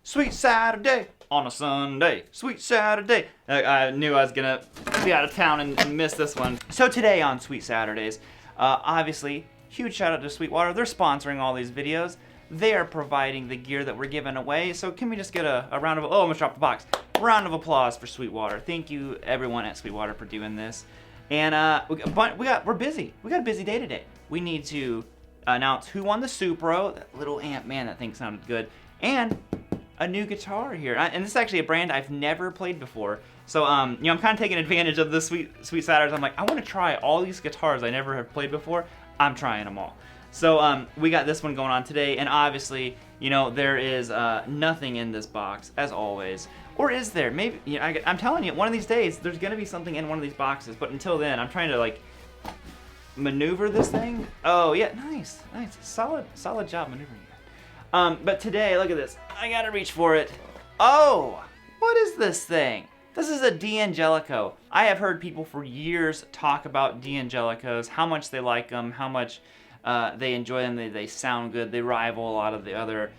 Sweet Saturday on a Sunday. Sweet Saturday. I knew I was gonna be out of town and miss this one. So today on Sweet Saturdays, obviously, huge shout out to Sweetwater. They're sponsoring all these videos. They are providing the gear that we're giving away. So can we just get a round of, oh, I almost dropped the box. Round of applause for Sweetwater. Thank you everyone at Sweetwater for doing this. And we're busy. We got a busy day today. We need to announce who won the Supro, that little amp, man, that thing sounded good, and a new guitar here. And this is actually a brand I've never played before. So, I'm kind of taking advantage of the Sweet Saturdays. I'm like, I want to try all these guitars I never have played before. I'm trying them all. So, we got this one going on today, and obviously, there is nothing in this box, as always. Or is there? Maybe, I'm telling you, one of these days, there's going to be something in one of these boxes. But until then, I'm trying to, like, maneuver this thing. Oh, yeah, nice. Solid job maneuvering it. But today, look at this. I got to reach for it. Oh, what is this thing? This is a D'Angelico. I have heard people for years talk about D'Angelicos, how much they like them, how much they enjoy them, they sound good, they rival a lot of the other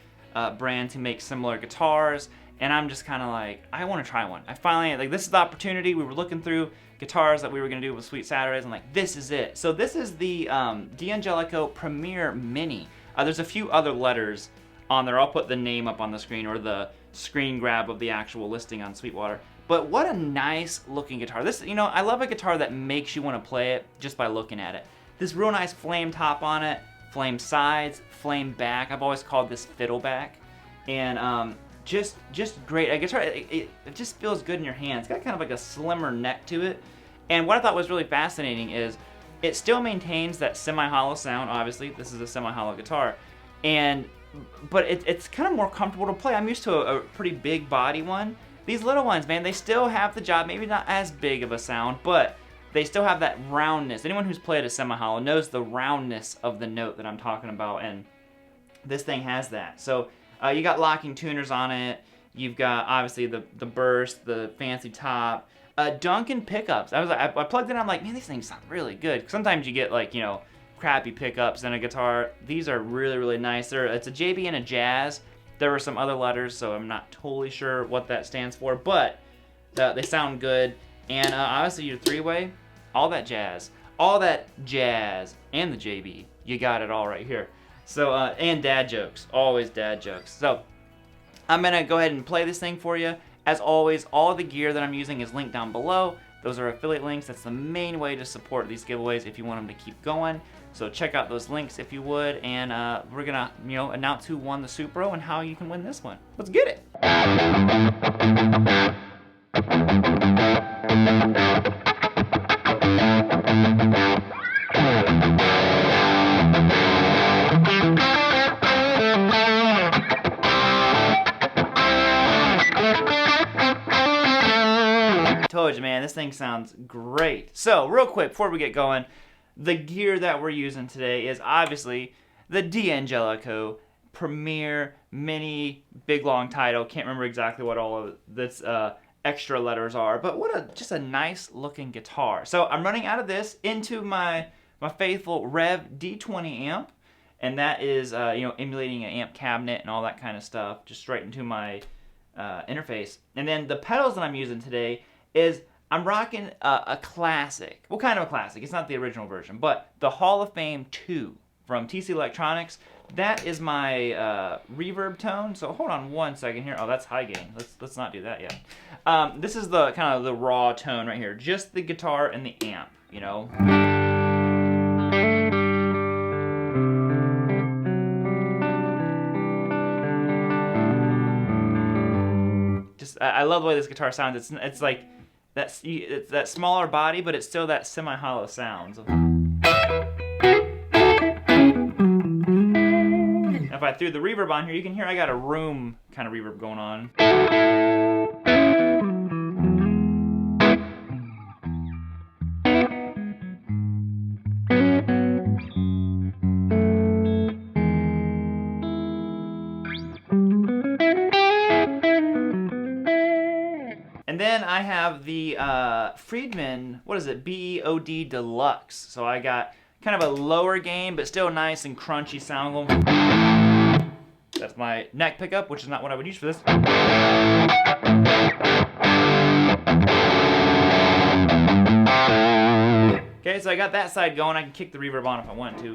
brands who make similar guitars, and I'm just kind of like, I want to try one. I finally, like, this is the opportunity. We were looking through guitars that we were going to do with Sweet Saturdays, and like, this is it. So this is the D'Angelico Premier Mini. There's a few other letters on there. I'll put the name up on the screen, or the screen grab of the actual listing on Sweetwater. But what a nice looking guitar. This, I love a guitar that makes you want to play it just by looking at it. This real nice flame top on it, flame sides, flame back. I've always called this fiddleback. And just great. A guitar, it just feels good in your hands. It's got kind of like a slimmer neck to it. And what I thought was really fascinating is it still maintains that semi-hollow sound. Obviously, this is a semi-hollow guitar. But it's kind of more comfortable to play. I'm used to a pretty big body one. These little ones, man, they still have the job. Maybe not as big of a sound, but they still have that roundness. Anyone who's played a semi-hollow knows the roundness of the note that I'm talking about, and this thing has that. So you got locking tuners on it. You've got, obviously, the burst, the fancy top. Duncan pickups. I plugged in, I'm like, man, these things sound really good. Sometimes you get, like, crappy pickups in a guitar. These are really, really nice. It's a JB and a Jazz. There were some other letters, so I'm not totally sure what that stands for, but they sound good. And obviously your three-way, all that jazz, and the JB, you got it all right here. So, and dad jokes, always dad jokes. So, I'm gonna go ahead and play this thing for you. As always, all the gear that I'm using is linked down below. Those are affiliate links. That's the main way to support these giveaways if you want them to keep going. So check out those links if you would, and we're gonna, announce who won the Supro and how you can win this one. Let's get it. Told you, man, this thing sounds great. So, real quick, before we get going, the gear that we're using today is obviously the D'Angelico Premier Mini Big Long Title. Can't remember exactly what all of this extra letters are, but just a nice looking guitar. So I'm running out of this into my faithful Rev D20 amp, and that is emulating an amp cabinet and all that kind of stuff, just straight into my interface. And then the pedals that I'm using today is I'm rocking a classic. Well, kind of a classic. It's not the original version, but the Hall of Fame 2 from TC Electronics. That is my reverb tone. So hold on one second here. Oh, that's high gain. Let's not do that yet. This is the kind of the raw tone right here. Just the guitar and the amp, I love the way this guitar sounds. It's like it's that smaller body, but it's still that semi-hollow sound. If I threw the reverb on here, you can hear I got a room kind of reverb going on. And then I have the Friedman, what is it, BOD Deluxe. So I got kind of a lower gain, but still nice and crunchy sound. That's my neck pickup, which is not what I would use for this. Okay, so I got that side going. I can kick the reverb on if I want to.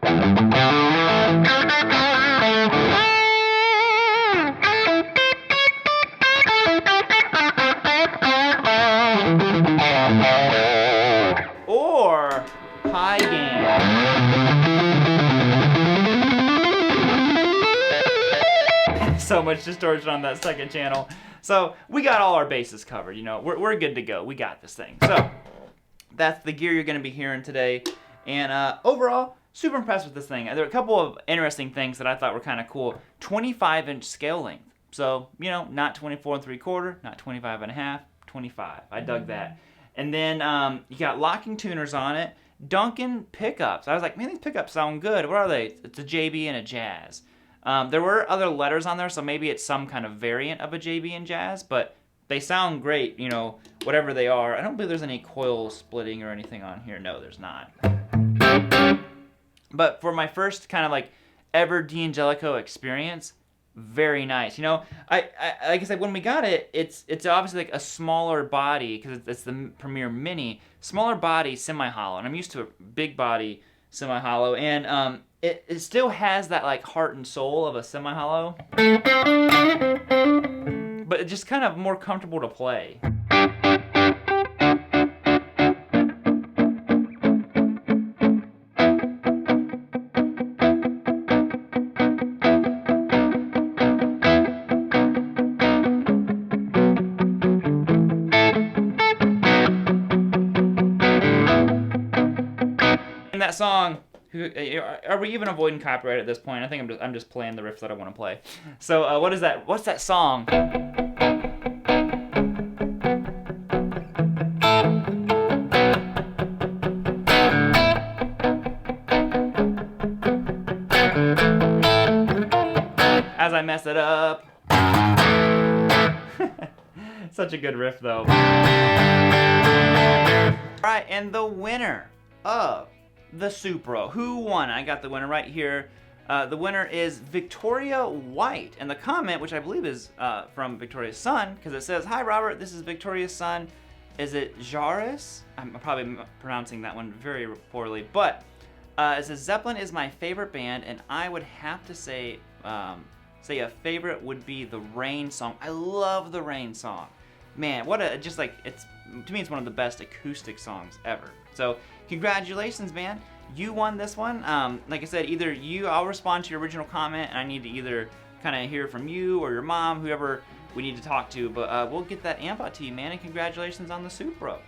Or high gain. So much distortion on that second channel. So we got all our bases covered, you know. We're good to go. We got this thing. So that's the gear you're going to be hearing today. And overall, super impressed with this thing. There are a couple of interesting things that I thought were kind of cool. 25-inch scale length. So, you know, not 24 3/4, not 25 1/2, 25. I dug that. And then you got locking tuners on it. Duncan pickups. I was like, man, these pickups sound good. What are they? It's a JB and a Jazz. There were other letters on there, so maybe it's some kind of variant of a JB and Jazz, but they sound great, you know, whatever they are. I don't believe there's any coil splitting or anything on here. No, there's not. But for my first kind of like ever D'Angelico experience, very nice. You know, I like I said, when we got it, it's obviously like a smaller body because it's the Premier Mini, smaller body semi-hollow, and I'm used to a big body semi-hollow, and it still has that like heart and soul of a semi-hollow, but it's just kind of more comfortable to play. And that song, are we even avoiding copyright at this point? I think I'm just playing the riff that I want to play. So what is that? What's that song? As I mess it up. Such a good riff, though. All right, and the winner of the Supro. Who won? I got the winner right here. The winner is Victoria White. And the comment, which I believe is from Victoria's son, because it says, "Hi Robert, this is Victoria's son. Is it Jairus?" I'm probably pronouncing that one very poorly. But it says, "Zeppelin is my favorite band, and I would have to say a favorite would be the Rain song. I love the Rain song. Man, what a, just like, it's, to me, it's one of the best acoustic songs ever. So, congratulations, man. You won this one. Like I said, either I'll respond to your original comment, and I need to either kind of hear from you or your mom, whoever we need to talk to, but we'll get that amp out to you, man, and congratulations on the Supro.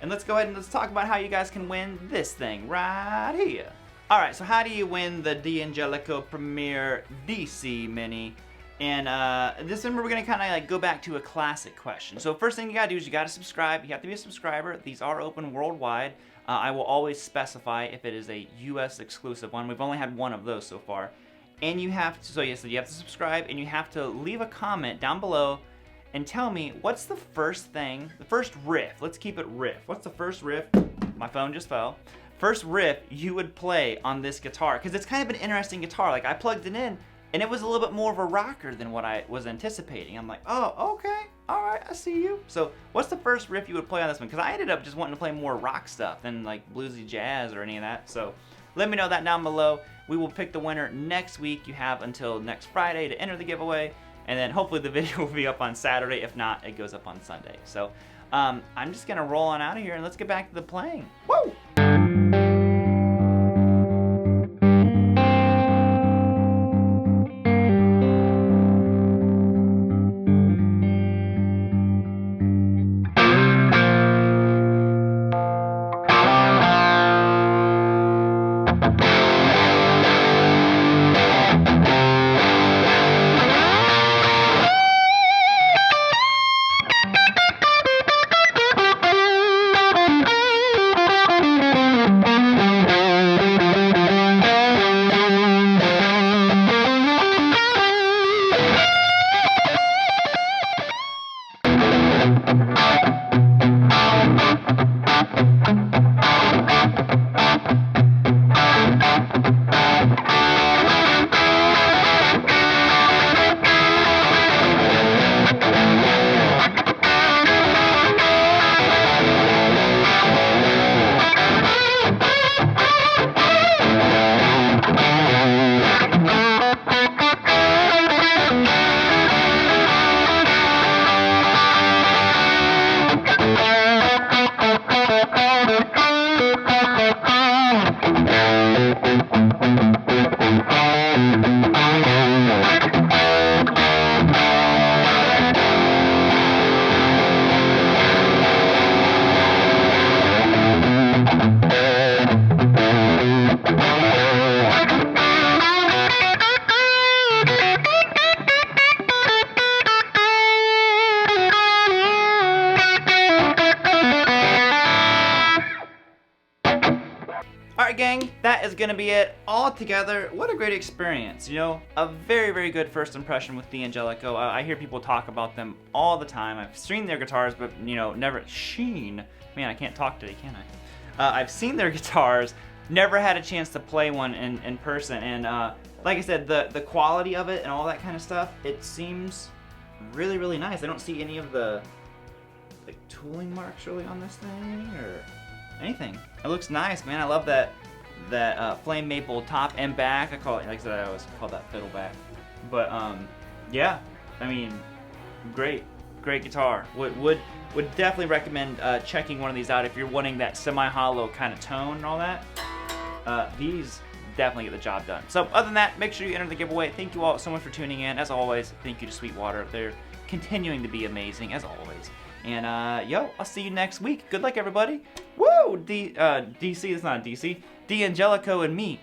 And let's go ahead and let's talk about how you guys can win this thing right here. Alright, so how do you win the D'Angelico Premier DC Mini? And this one we're going to kind of like go back to a classic question. So first thing you got to do is you got to subscribe. You have to be a subscriber. These are open worldwide. I will always specify if it is a US exclusive one. We've only had one of those so far. And you have to, so yes, you have to subscribe, and you have to leave a comment down below and tell me what's the first thing, the first riff. Let's keep it riff. What's the first riff? My phone just fell. First riff you would play on this guitar, because it's kind of an interesting guitar. Like, I plugged it in, and it was a little bit more of a rocker than what I was anticipating. I'm like, oh, okay, all right, I see you. So what's the first riff you would play on this one? Because I ended up just wanting to play more rock stuff than like bluesy jazz or any of that. So let me know that down below. We will pick the winner next week. You have until next Friday to enter the giveaway, and then hopefully the video will be up on Saturday. If not, it goes up on Sunday. So I'm just gonna roll on out of here and let's get back to the playing. Woo! gang, that is gonna be it all together. What a great experience, you know? A very, very good first impression with D'Angelico. I hear people talk about them all the time. I've seen their guitars, but you know, never Man, I can't talk today, can I? I've seen their guitars, never had a chance to play one in person, and like I said, the quality of it and all that kind of stuff, it seems really, really nice. I don't see any of the like tooling marks really on this thing or anything. It looks nice, man. I love that flame maple top and back. I call it, like I said, I always call that fiddle back. But yeah, I mean, great guitar. Would definitely recommend checking one of these out if you're wanting that semi-hollow kind of tone and all that. These definitely get the job done. So other than that, make sure you enter the giveaway. Thank you all so much for tuning in. As always, thank you to Sweetwater. They're continuing to be amazing, as always. And yo, I'll see you next week. Good luck, everybody. Woo! DC, it's not DC. D'Angelico and me,